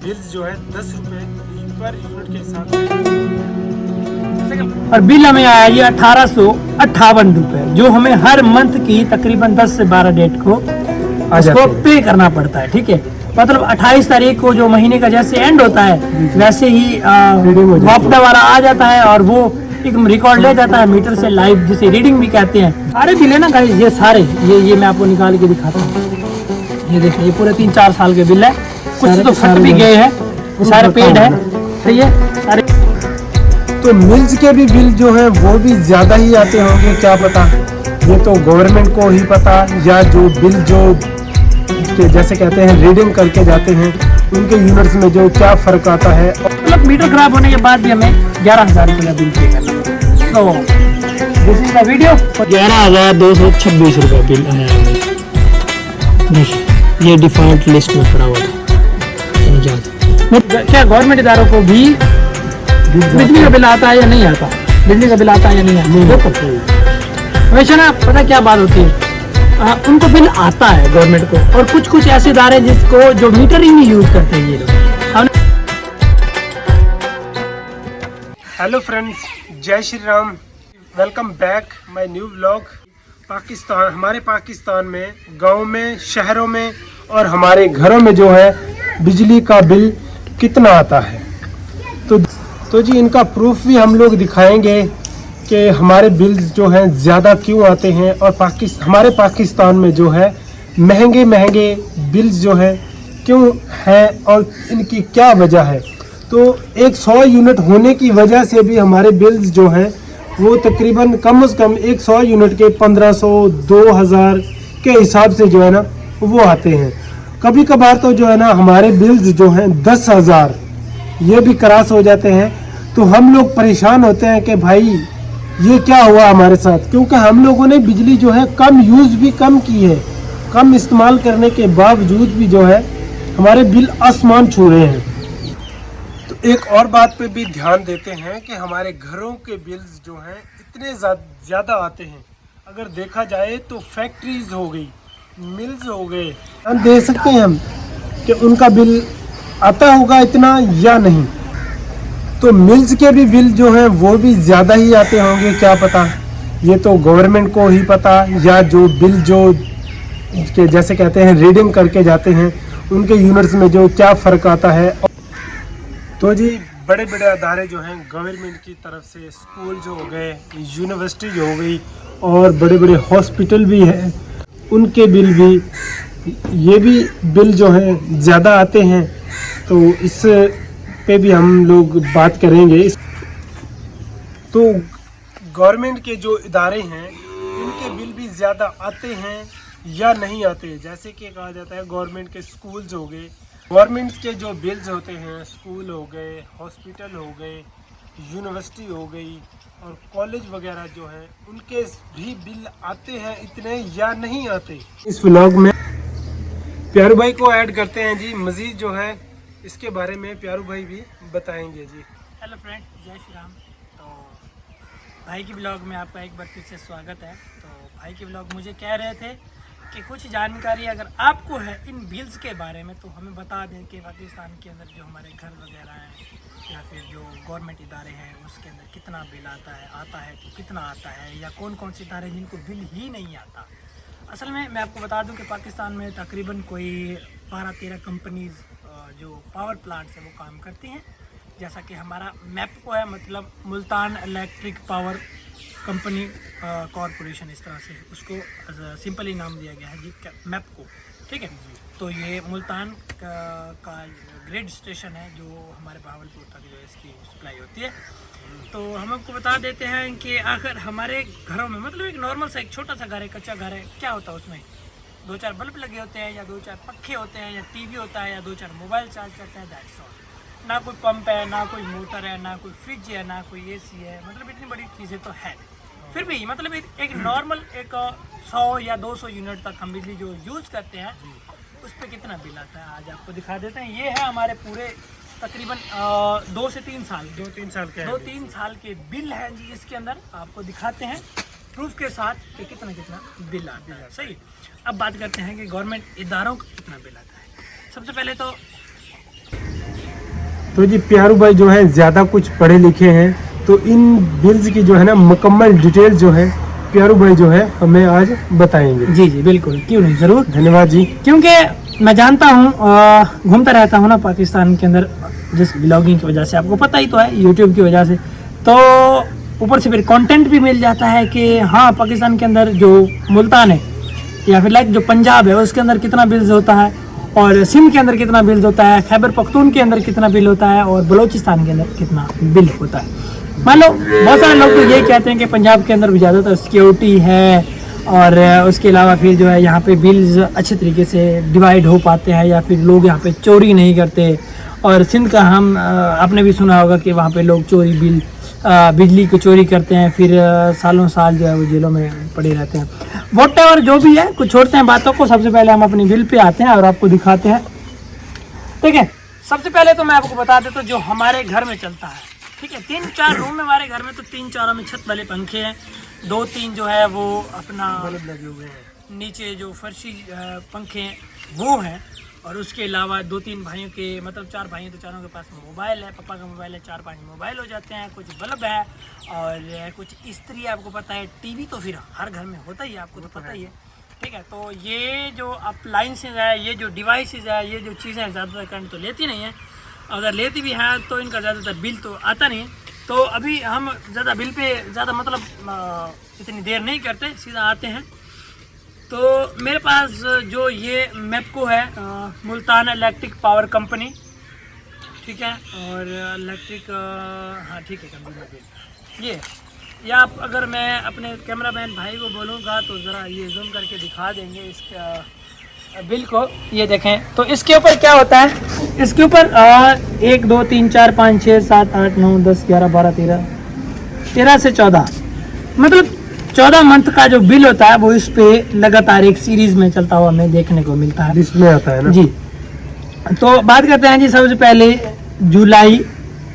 Bills जो है 10 रुपए पर यूनिट के हिसाब से, और बिल हमें आया ये 1858 रुपए, जो हमें हर मंथ की तकरीबन 10 से 12 डेट को उसको पे करना पड़ता है। ठीक है, मतलब 28 तारीख को जो महीने का जैसे एंड होता है वैसे ही हफ्ता वाला आ जाता है, और वो एक रिकॉर्ड ले जाता है मीटर से लाइव, जिसे रीडिंग भी कहते हैं। सारे बिल है ना गाइस, ये सारे ये मैं आपको निकाल के दिखाता हूँ। ये देखिए, ये पूरे 3-4 साल के बिल है, कुछ तो फट भी गए हैं, सारे पेड है। सही है, सारे तो मिल्स के भी बिल जो है वो भी ज्यादा ही आते होंगे, क्या पता, ये तो गवर्नमेंट को ही पता, या जो बिल जो के जैसे कहते हैं रीडिंग करके जाते हैं उनके यूनिट्स में जो क्या फर्क आता है। मतलब मीटर खराब होने के बाद भी हमें 11,000 रुपये का बिल पे करना है। तो दिस इज द वीडियो। 11,226 रुपये बिल आया हमें। ये डिफॉल्ट लिस्ट में पड़ा हुआ था। क्या गवर्नमेंट इदारों को भी बिजली का बिल आता है या नहीं आता? बिजली का बिल आता है या नहीं आता? हमेशा ना पता क्या बात होती है, उनको बिल आता है गवर्नमेंट को, और कुछ ऐसे इदारे जिसको जो मीटर ही नहीं यूज करते हैं ये लोग। हेलो फ्रेंड्स, जय Shri Ram, welcome back my new vlog. Pakistan, हमारे पाकिस्तान में गांव में, शहरों में और हमारे घरों में जो है बिजली का बिल कितना आता है, तो जी इनका प्रूफ भी हम लोग दिखाएंगे कि हमारे बिल्स जो हैं ज़्यादा क्यों आते हैं, और हमारे पाकिस्तान में जो है महंगे बिल्स जो है क्यों हैं और इनकी क्या वजह है। तो एक 100 यूनिट होने की वजह से भी हमारे बिल्स जो हैं वो तकरीबन कम से कम 100 यूनिट के 1500-2000 के हिसाब से जो है ना वो आते हैं। कभी कभार तो जो है ना हमारे बिल्स जो हैं 10,000 ये भी क्रॉस हो जाते हैं। तो हम लोग परेशान होते हैं कि भाई ये क्या हुआ हमारे साथ, क्योंकि हम लोगों ने बिजली जो है कम यूज़ भी कम की है, कम इस्तेमाल करने के बावजूद भी जो है हमारे बिल आसमान छू रहे हैं। तो एक और बात पे भी ध्यान देते हैं कि हमारे घरों के बिल्स जो हैं इतने ज़्यादा आते हैं। अगर देखा जाए तो फैक्ट्रीज हो गई, मिल्स हो गए, हम दे सकते हैं हम कि उनका बिल आता होगा इतना या नहीं। तो मिल्स के भी बिल जो हैं वो भी ज़्यादा ही आते होंगे, क्या पता, ये तो गवर्नमेंट को ही पता, या जो बिल जो के जैसे कहते हैं रीडिंग करके जाते हैं उनके यूनिट्स में जो क्या फ़र्क आता है। तो जी बड़े बड़े अदारे जो हैं गवर्नमेंट की तरफ से, स्कूल्स हो गए, यूनिवर्सिटीज हो गई, और बड़े बड़े हॉस्पिटल भी हैं, उनके बिल भी, ये भी बिल जो हैं ज़्यादा आते हैं। तो इस पे भी हम लोग बात करेंगे। तो गवर्नमेंट के जो इदारे हैं उनके बिल भी ज़्यादा आते हैं या नहीं आते। जैसे कि कहा जाता है गवर्नमेंट के स्कूल्स हो गए, गवर्नमेंट के जो बिल्स होते हैं, स्कूल हो गए, हॉस्पिटल हो गए, यूनिवर्सिटी हो गई और कॉलेज वगैरह जो हैं उनके भी बिल आते हैं इतने या नहीं आते। इस व्लॉग में प्यारू भाई को ऐड करते हैं जी, मज़ीद जो है इसके बारे में प्यारू भाई भी बताएंगे जी। हेलो फ्रेंड, जय श्री राम। तो भाई की ब्लॉग में आपका एक बार फिर से स्वागत है। तो भाई के ब्लॉग मुझे कह रहे थे कि कुछ जानकारी अगर आपको है इन बिल्स के बारे में तो हमें बता दें कि पाकिस्तान के अंदर जो हमारे घर वगैरह हैं या फिर जो गवर्नमेंट इदारे हैं उसके अंदर कितना बिल आता है तो कितना आता है, या कौन कौन से इदारे जिनको बिल ही नहीं आता। असल में मैं आपको बता दूं कि पाकिस्तान में तकरीबन कोई 12-13 कंपनीज़ जो पावर प्लांट्स है वो काम करती हैं। जैसा कि हमारा मैपको है, मतलब Multan electric power company corporation, इस तरह से उसको सिंपली नाम दिया गया है जी मैपको। ठीक है, तो ये मुल्तान का ग्रिड स्टेशन है जो हमारे भावलपुर तक जो इसकी सप्लाई होती है। तो हम आपको बता देते हैं कि आखिर हमारे घरों में, मतलब एक नॉर्मल सा एक छोटा सा घर है, कच्चा घर है, क्या होता है उसमें 2-4 बल्ब लगे होते हैं, या 2-4 पखे होते हैं, या टीवी होता है, या 2-4 मोबाइल चार्ज करते हैं, दैट्स ऑल। ना कोई पंप है, ना कोई मोटर है, ना कोई फ्रिज है, ना कोई एसी है, मतलब इतनी बड़ी चीज़ें तो है। फिर भी मतलब एक नॉर्मल एक 100 या 200 यूनिट तक हम बिजली जो यूज़ करते हैं उस पर कितना बिल आता है आज आपको दिखा देते हैं। ये है हमारे पूरे तकरीबन 2 से 3 साल के बिल हैं जी। इसके अंदर आपको दिखाते हैं प्रूफ के साथ कि कितना बिल आता है। सही, अब बात करते हैं कि गवर्नमेंट इदारों का कितना बिल आता है। सबसे पहले तो तो जी प्यारू भाई जो है ज़्यादा कुछ पढ़े लिखे हैं, तो इन बिल्स की जो है ना मुकम्मल डिटेल जो है प्यारू भाई जो है हमें आज बताएंगे। जी जी बिल्कुल, क्यों नहीं, ज़रूर। धन्यवाद जी। क्योंकि मैं जानता हूँ, घूमता रहता हूँ ना पाकिस्तान के अंदर, जिस ब्लॉगिंग की वजह से, आपको पता ही तो है, यूट्यूब की वजह से, तो ऊपर से फिर कंटेंट भी मिल जाता है कि हाँ पाकिस्तान के अंदर जो मुल्तान है या फिर लाइक जो पंजाब है उसके अंदर कितना बिल्स होता है, और सिंध के अंदर कितना बिल होता है, खैबर पख्तून के अंदर कितना बिल होता है, और बलूचिस्तान के अंदर कितना बिल होता है। मान लो बहुत सारे लोग तो ये कहते हैं कि पंजाब के अंदर भी ज़्यादातर सिक्योरिटी है, और उसके अलावा फिर जो है यहाँ पे बिल्स अच्छे तरीके से डिवाइड हो पाते हैं, या फिर लोग यहाँ पे चोरी नहीं करते। और सिंध का हम आपने भी सुना होगा कि वहाँ पे लोग चोरी बिजली को चोरी करते हैं, फिर सालों साल जो है वो जेलों में पड़े रहते हैं। व्हाटएवर जो भी है, कुछ छोड़ते हैं बातों को, सबसे पहले हम अपनी बिल पे आते हैं और आपको दिखाते हैं। ठीक है, सबसे पहले तो मैं आपको बता देता हूँ जो हमारे घर में चलता है। ठीक है, 3-4 रूम में हमारे घर में, तो 3-4 में छत वाले पंखे हैं, 2-3 जो है वो अपना बल्ब लगे हुए हैं, नीचे जो फर्शी पंखे हैं वो हैं, और उसके अलावा 2-3 भाइयों के, मतलब 4 भाई हैं तो चारों के पास मोबाइल है, पापा का मोबाइल है, 4-5 मोबाइल हो जाते हैं, कुछ बल्ब है और कुछ इस्त्री, आपको पता है, टीवी तो फिर हर घर में होता ही है, आपको तो पता ही है। ठीक है, तो ये जो अप्लाइंसेज है, ये जो डिवाइसेज है, ये जो चीज़ें हैं, ज़्यादातर करंट तो लेती नहीं है, अगर लेती भी हैं तो इनका ज़्यादातर बिल तो आता नहीं है। तो अभी हम ज़्यादा बिल पे ज़्यादा मतलब इतनी देर नहीं करते, सीधा आते हैं। तो मेरे पास जो ये मैपको है, मुल्तान इलेक्ट्रिक पावर कंपनी, ठीक है, और इलेक्ट्रिक, हाँ ठीक है, कंपनी ये आप, अगर मैं अपने कैमरामैन भाई को बोलूँगा तो ज़रा ये जूम करके दिखा देंगे इसका बिल को। ये देखें, तो इसके ऊपर क्या होता है, इसके ऊपर 1 2 3 4 5 6 7 8 9 10 11 12 13 से 14, मतलब 14 मंथ का जो बिल होता है वो इस पे लगातार एक सीरीज में चलता हुआ हमें देखने को मिलता है, इसमें आता है ना जी। तो बात करते हैं जी सबसे पहले जुलाई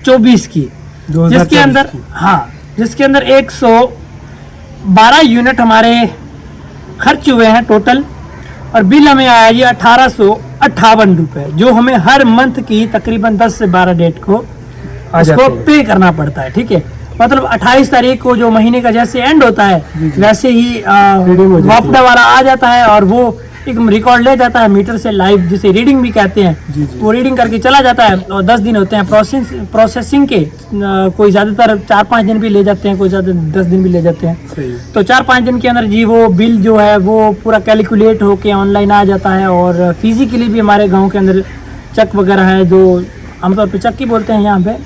24 की, जिसके अंदर, हाँ, जिसके अंदर 112 यूनिट हमारे खर्च हुए हैं टोटल, और बिल हमें आया जी 1858 रुपये, जो हमें हर मंथ की तकरीबन 10 से 12 डेट को उसको पे करना पड़ता है। ठीक है, मतलब 28 तारीख को जो महीने का जैसे एंड होता है वैसे ही वापडा वाला आ जाता है, और वो एक रिकॉर्ड ले जाता है मीटर से लाइव, जिसे रीडिंग भी कहते हैं। वो रीडिंग करके चला जाता है, और 10 दिन होते हैं प्रोसेसिंग के, कोई ज़्यादातर 4-5 दिन भी ले जाते हैं, कोई ज़्यादा 10 दिन भी ले जाते हैं। तो 4-5 दिन के अंदर जी वो बिल जो है वो पूरा कैलकुलेट होके ऑनलाइन आ जाता है, और फिजिकली भी हमारे गाँव के अंदर चक वगैरह है, जो आमतौर पर चक्की बोलते हैं यहाँ पे,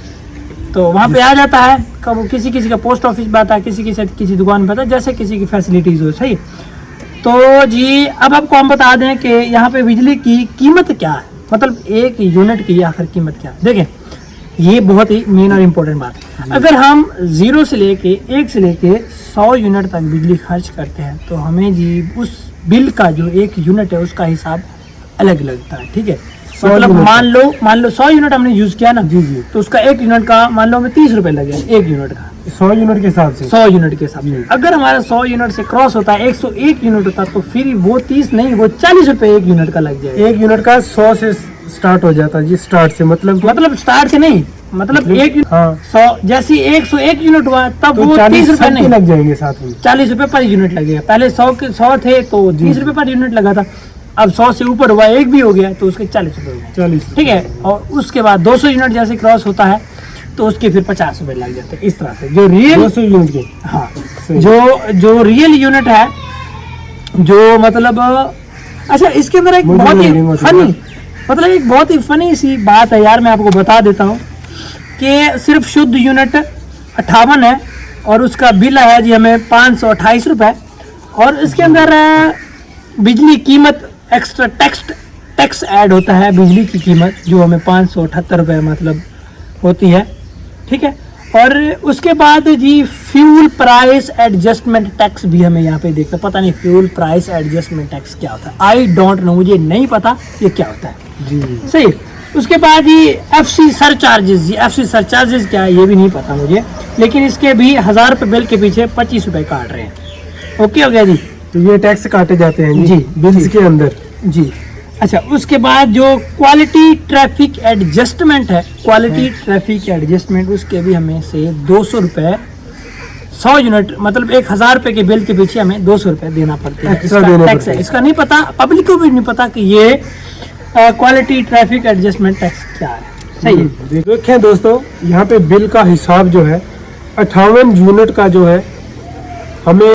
तो वहाँ पे आ जाता है। कब किसी किसी का पोस्ट ऑफिस पे आता है, किसी किसी दुकान पे आता है, जैसे किसी की फैसिलिटीज़ हो। सही, तो जी अब आपको हम बता दें कि यहाँ पे बिजली की कीमत क्या है, मतलब एक यूनिट की आखिर कीमत क्या है। देखें, ये बहुत ही मेन और इम्पोर्टेंट बात है। अगर हम 1 से लेके 100 यूनिट तक बिजली खर्च करते हैं तो हमें जी उस बिल का जो 1 यूनिट है उसका हिसाब अलग लगता है। ठीक है, मतलब मान लो 100 यूनिट हमने यूज किया ना जी, तो उसका 1 यूनिट का मान लो हमें 30 रुपए लगे, 1 यूनिट का, 100 यूनिट के हिसाब से, 100 यूनिट के हिसाब से। अगर हमारा 100 यूनिट से क्रॉस होता है, 101 यूनिट होता है, तो फिर वो 30 नहीं, वो 40 रुपए 1 यूनिट का लग जाएगा। 1 यूनिट का 100 से स्टार्ट हो जाता है जी, स्टार्ट से मतलब स्टार्ट से नहीं, मतलब 100 जैसे 101 यूनिट हुआ तब तो वो 30 रुपए नहीं लग जाएंगे, साथ में 40 रुपए पर यूनिट लगेगा। पहले 100 थे तो 30 रुपए पर यूनिट लगा था, अब 100 से ऊपर हुआ, 1 भी हो गया तो उसके 40 रुपए हो गए। 40, ठीक है, और उसके बाद 200 यूनिट जैसे क्रॉस होता है तो उसके फिर 50 रुपए लग जाते हैं। इस तरह से जो रियल 200 यूनिट के, हाँ, जो रियल यूनिट है, जो मतलब, अच्छा इसके अंदर एक बहुत ही फनी, मतलब एक बहुत ही फनी सी बात है यार, मैं आपको बता देता हूँ कि सिर्फ शुद्ध यूनिट 58 है, और उसका बिल है जी हमें 528 रुपए, और इसके अंदर बिजली कीमत एक्स्ट्रा टैक्स ऐड होता है, बिजली की कीमत जो हमें 578 रुपये मतलब होती है। ठीक है, और उसके बाद जी फ्यूल प्राइस एडजस्टमेंट टैक्स भी हमें यहाँ पे देखते, पता नहीं फ्यूल प्राइस एडजस्टमेंट टैक्स क्या होता है, आई डोंट नो, मुझे नहीं पता ये क्या होता है जी। सही, उसके बाद जी FC सरचार्जेस क्या है ये भी नहीं पता मुझे, लेकिन इसके भी 1000 रुपये बिल के पीछे 25 रुपये काट रहे हैं। ओके हो गया जी, तो ये टैक्स काटे जाते हैं जी बिल्स के अंदर जी। अच्छा, उसके बाद जो क्वालिटी ट्रैफिक एडजस्टमेंट है, क्वालिटी ट्रैफिक एडजस्टमेंट, उसके भी हमें से 200 रुपये 100 यूनिट, मतलब 1000 रुपये के बिल के पीछे हमें 200 रुपये देना पड़ता है। इसका टैक्स है, इसका नहीं पता, पब्लिक को भी नहीं पता कि ये क्वालिटी ट्रैफिक एडजस्टमेंट टैक्स क्या है। सही है। देखें दोस्तों, यहाँ पे बिल का हिसाब जो है 58 यूनिट का जो है हमें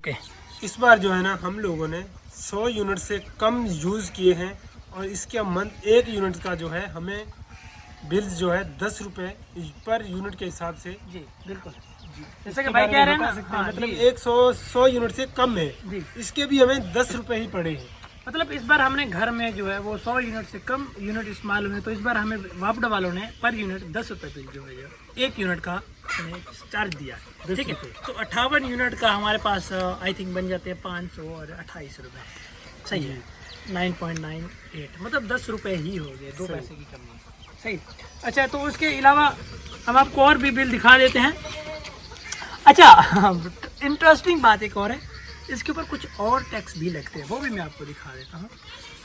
इस बार जो है ना हम लोगों ने 100 यूनिट से कम यूज़ किए हैं और इसके मंथ 1 यूनिट का जो है हमें बिल्स जो है 10 रुपये पर यूनिट के हिसाब से। जी बिल्कुल, जैसे कि भाई कह रहे हैं ना, हाँ, मतलब 100 यूनिट से कम है जी, इसके भी हमें 10 रुपये ही पड़े हैं। मतलब इस बार हमने घर में जो है वो 100 यूनिट से कम यूनिट इस्तेमाल हुए, तो इस बार हमें वापडा वालों ने पर यूनिट 10 रुपये बिल जो है 1 यूनिट का हमें चार्ज दिया, ठीक है। तो 58 यूनिट का हमारे पास आई थिंक बन जाते हैं 500 और 28 रुपये। सही है, 9.98, मतलब 10 रुपये ही हो गए, 2 पैसे की कमी। सही। अच्छा, तो उसके अलावा हम आपको और भी बिल दिखा देते हैं। अच्छा, इंटरेस्टिंग बात एक और है, इसके ऊपर कुछ और टैक्स भी लगते हैं, वो भी मैं आपको दिखा देता हूँ।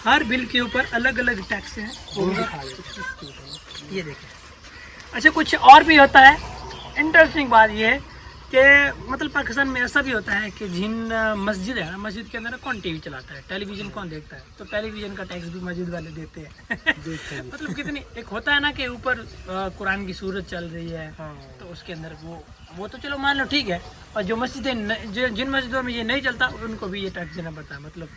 हर बिल के ऊपर अलग अलग टैक्स हैं, वो भी दिखा देते हैं। ये देखें। अच्छा, कुछ और भी होता है। इंटरेस्टिंग बात ये है कि मतलब पाकिस्तान में ऐसा भी होता है कि जिन मस्जिद है ना, मस्जिद के अंदर कौन टीवी चलाता है, टेलीविज़न कौन देखता है, तो टेलीविज़न का टैक्स भी मस्जिद वाले देते हैं। मतलब कितनी, एक होता है ना कि ऊपर कुरान की सूरत चल रही है, तो उसके अंदर वो तो चलो मान लो ठीक है, और जो मस्जिदें जिन मस्जिदों में ये नहीं चलता उनको भी ये टैक्स देना पड़ता है। मतलब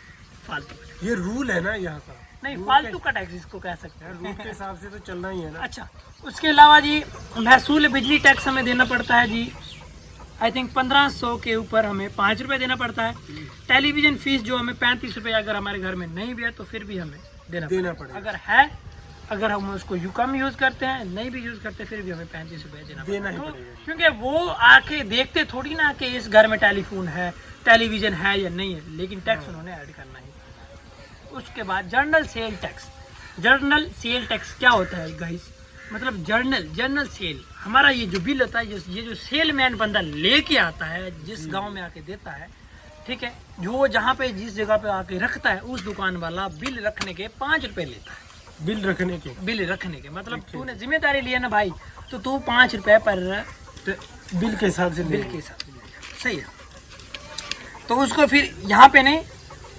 फालतू, ये रूल है ना यहाँ का, नहीं फालतू का टैक्स इसको कह सकते हैं, रूल के हिसाब से तो चलना ही है ना। अच्छा, उसके अलावा जी महसूल बिजली टैक्स हमें देना पड़ता है जी, आई थिंक 1500 के ऊपर हमें 5 रुपये देना पड़ता है। टेलीविज़न फीस जो हमें 35 रुपये, अगर हमारे घर में नहीं भी है तो फिर भी हमें देना पड़ेगा। अगर है, अगर हम उसको कम यूज़ करते हैं, नहीं भी यूज़ करते, फिर भी हमें 35 रुपये देना पड़ेगा, क्योंकि वो आके देखते थोड़ी ना कि इस घर में टेलीफोन है, टेलीविज़न है या नहीं है, लेकिन टैक्स उन्होंने ऐड करना ही। उसके बाद journal sale tax. Journal sale tax क्या होता है गाइस? मतलब जर्नल सेल, हमारा ये जो बिल होता है, ये जो सेल मैन बंदा लेके आता है, जिस गांव में आके देता है, ठीक है, जो जहाँ पे जिस जगह पे आके रखता है, उस दुकान वाला बिल रखने के 5 रुपये लेता है। बिल रखने के मतलब तूने जिम्मेदारी लिया ना भाई, तो तू 5 रुपये पर बिल के हिसाब से सही है। तो उसको फिर यहाँ पे नहीं,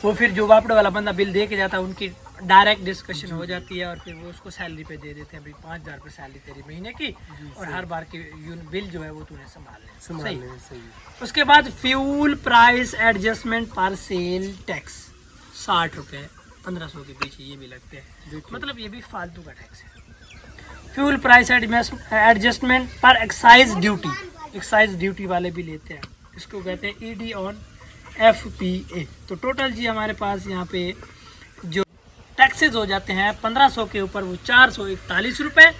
वो फिर जो वापड़े वाला बंदा बिल दे के जाता है, उनकी डायरेक्ट डिस्कशन हो जाती है और फिर वो उसको सैलरी पे दे देते हैं, भाई 5000 रुपये सैलरी तेरी महीने की, और हर बार की बिल जो है वो तूने संभाल ले। सही। उसके बाद फ्यूल प्राइस एडजस्टमेंट पर सेल टैक्स 60 रुपये 1500 के पीछे ये भी लगते हैं, मतलब ये भी फालतू का टैक्स है। फ्यूल प्राइस एडजस्टमेंट पर एक्साइज ड्यूटी वाले भी लेते हैं, इसको कहते हैं ED ऑन FPA। तो टोटल जी हमारे पास यहाँ पे जो टैक्सेस हो जाते हैं 1500 के ऊपर वो 441 रुपये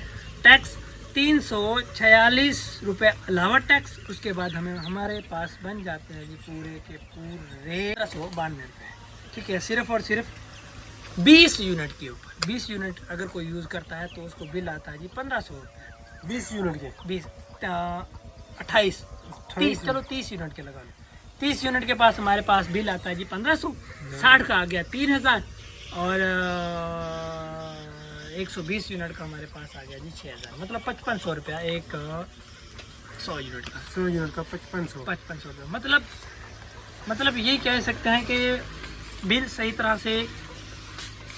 टैक्स, 346 रुपये अलावा टैक्स। उसके बाद हमारे पास बन जाते हैं जी पूरे के पूरे 1392 रुपये, ठीक है, सिर्फ और सिर्फ 20 यूनिट के ऊपर। 20 यूनिट अगर कोई यूज़ करता है तो उसको बिल आता है जी 1500 रुपये। 20 यूनिट के 28 30, चलो 30 यूनिट के लगा लो। 30 यूनिट के पास हमारे पास बिल आता है जी 1500, 60 का आ गया 3000, और 120 यूनिट का हमारे पास आ गया जी 6000, मतलब 5500 रुपया एक 100 यूनिट का। 100 यूनिट का 5500 रुपये। मतलब यही कह सकते हैं कि बिल सही तरह से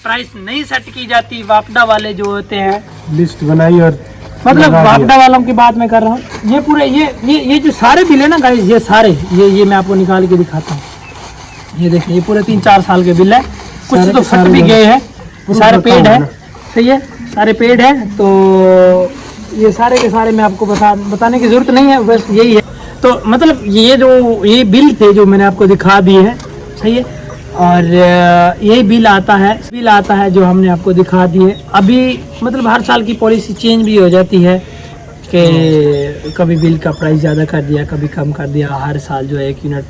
प्राइस नहीं सेट की जाती। वापडा वाले जो होते हैं लिस्ट बनाई और मतलब वापडा वालों की बात मैं कर रहा हूँ। ये पूरे ये जो सारे बिल है ना गाइस, ये सारे ये मैं आपको निकाल के दिखाता हूँ। ये देखिए, ये पूरे 3-4 साल के बिल है, कुछ तो फट भी गए हैं, सारे पेड है, सही है, सारे पेड है। तो ये सारे के सारे मैं आपको बताने की जरूरत नहीं है, बस यही है। तो मतलब ये बिल थे जो मैंने आपको दिखा दिए हैं, सही है, और यही बिल आता है जो हमने आपको दिखा दिए। अभी मतलब हर साल की पॉलिसी चेंज भी हो जाती है कि कभी बिल का प्राइस ज़्यादा कर दिया, कभी कम कर दिया, हर साल जो है 1 यूनिट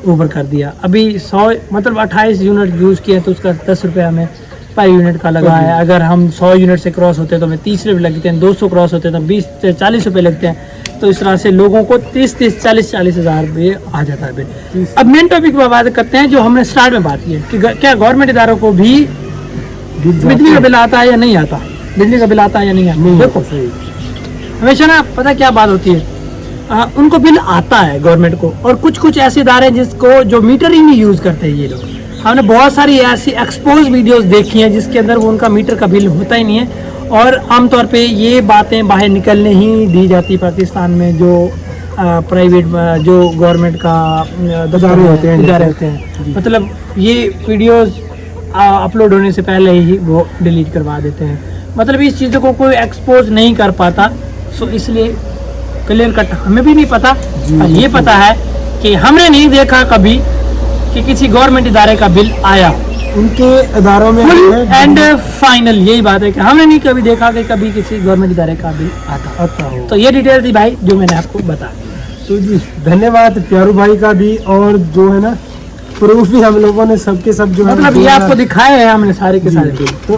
ऊपर कर दिया। अभी 100 मतलब 28 यूनिट यूज़ किए तो उसका 10 रुपये हमें पर यूनिट का लगा है। अगर हम 100 यूनिट से क्रॉस होते हैं तो हमें 30 रुपये लगते हैं, 200 क्रॉस होते हैं तो 20 से 40 रुपये लगते हैं। तो इस तरह से लोगों को 30-40 हज़ार रुपये आ जाता है बिल। अब मेन टॉपिक पर बात करते हैं जो हमने स्टार्ट में बात की है कि क्या गवर्नमेंट इदारों को भी बिजली का बिल आता है या नहीं आता, बिजली का बिल आता है या नहीं आता। देखो हमेशा ना पता क्या बात होती है, उनको बिल आता है गवर्नमेंट को, और कुछ कुछ ऐसे इदारे हैं जिसको जो मीटर ही नहीं यूज करते हैं ये लोग। हमने बहुत सारी ऐसी एक्सपोज वीडियोस देखी हैं जिसके अंदर वो उनका मीटर का बिल होता ही नहीं है, और आमतौर पे ये बातें बाहर निकलने ही दी जाती पाकिस्तान में। जो प्राइवेट जो गवर्नमेंट का इदारे होते हैं, मतलब ये वीडियोस अपलोड होने से पहले ही वो डिलीट करवा देते हैं। मतलब इस चीज़ों को कोई एक्सपोज नहीं कर पाता, सो इसलिए क्लियर कट हमें भी नहीं पता। ये पता है कि हमने नहीं देखा कभी कि किसी गवर्नमेंट इदारे का बिल आया उनके इदारों में। एंड फाइनल यही बात है कि हमने नहीं कभी देखा कि कभी किसी गवर्नमेंट इदारे का बिल आता हो। तो ये डिटेल थी भाई जो मैंने आपको बता दी। तो जी धन्यवाद प्यारू भाई का भी, और जो है ना प्रूफ भी हम लोगों ने सबके सब जो मतलब ये आपको दिखाए हैं हमने सारे के सारे बिल। तो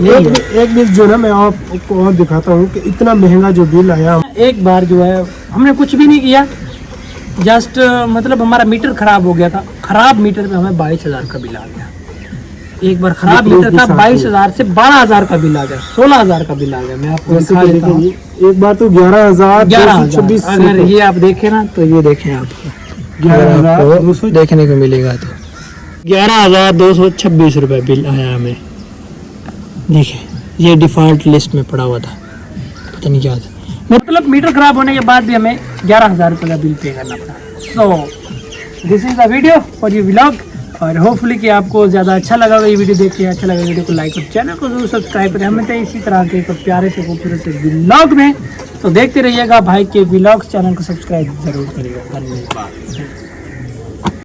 एक बिल जो ना मैं आपको और दिखाता हूँ कि इतना महंगा जो बिल आया। एक बार जो है हमने कुछ भी नहीं किया, जस्ट मतलब हमारा मीटर खराब हो गया था। खराब मीटर पे हमें 22,000 का बिल आ गया। एक बार खराब मीटर था, 22,000 से 12,000 का बिल आ गया, 16,000 का बिल आ गया। मैं आपको दिखा देता हूँ। एक बार तो 11,226। अगर ये आप देखें ना तो ये देखें आप 11,200 देखने को मिलेगा तो 11,226 रुपए बिल आया हमें। देखिए ये डिफॉल्ट लिस्ट में पड़ा हुआ था, पता नहीं क्या था। मतलब मीटर खराब होने के बाद भी हमें 11,000 रुपए का बिल पे करना पड़ा। So this is the video for ये व्लॉग, और होपफुली कि आपको ज़्यादा अच्छा लगा होगा ये वीडियो देख के। अच्छा लगा वीडियो को लाइक और चैनल को जरूर सब्सक्राइब करें। हमें तो इसी तरह के प्यारे से खूबसूरत से व्लॉग में तो देखते रहिएगा। भाई के व्लॉग्स चैनल को सब्सक्राइब जरूर करिएगा। धन्यवाद।